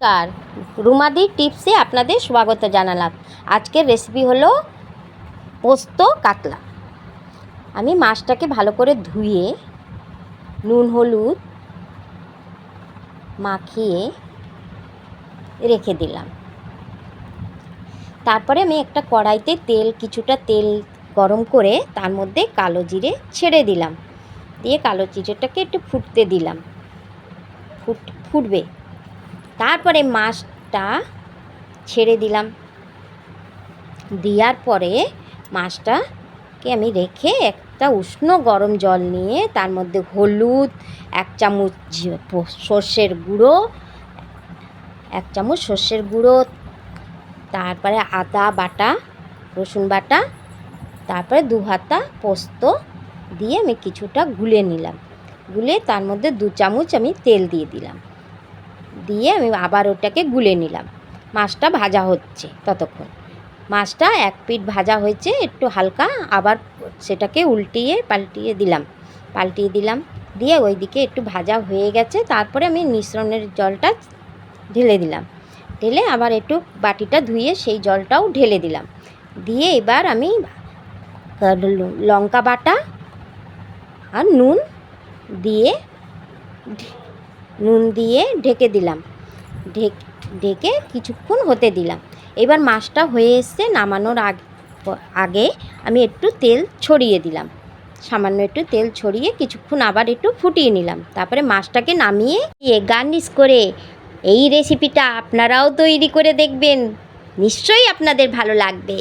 নমস্কার, রুমাদি টিপসে আপনাদের স্বাগত জানালাম। আজকের রেসিপি হলো পোস্ত কাতলা। আমি মাছটাকে ভালো করে ধুয়ে নুন হলুদ মাখিয়ে রেখে দিলাম। তারপরে আমি একটা কড়াইতে কিছুটা তেল গরম করে তার মধ্যে কালো জিরে ছেড়ে দিলাম। দিয়ে কালো জিরেটাকে একটু ফুটতে দিলাম, ফুটবে। তারপরে মাছটা ছেড়ে দিলাম। দেওয়ার পরে মাছটাকে আমি রেখে একটা উষ্ণ গরম জল নিয়ে তার মধ্যে হলুদ, 1 চামচ সর্ষের গুঁড়ো, তারপরে আদা বাটা, রসুন বাটা, তারপরে 2 হাতা পোস্ত দিয়ে আমি কিছুটা গুলে নিলাম। গুলে তার মধ্যে 2 চামচ আমি তেল দিয়ে দিলাম। দিয়ে আমি আবার ওটাকে গুলে নিলাম। মাছটা ভাজা হচ্ছে ততক্ষণ। মাছটা এক পিঠ ভাজা হয়েছে একটু হালকা, আবার সেটাকে উল্টিয়ে পাল্টিয়ে দিলাম। দিয়ে ওইদিকে একটু ভাজা হয়ে গেছে। তারপরে আমি মিশ্রণের জলটা ঢেলে দিলাম। ঢেলে আবার একটু বাটিটা ধুয়ে সেই জলটাও ঢেলে দিলাম। দিয়ে এবার আমি লঙ্কা বাটা আর নুন দিয়ে ঢেকে দিলাম। ঢেকে কিছুক্ষণ হতে দিলাম। এবার মাছটা হয়ে এসছে। নামানোর আগে আমি একটু তেল ছড়িয়ে দিলাম, সামান্য একটু তেল ছড়িয়ে কিছুক্ষণ আবার একটু ফুটিয়ে নিলাম। তারপরে মাছটাকে নামিয়ে গার্নিশ করে এই রেসিপিটা আপনারাও তৈরি করে দেখবেন, নিশ্চয়ই আপনাদের ভালো লাগবে।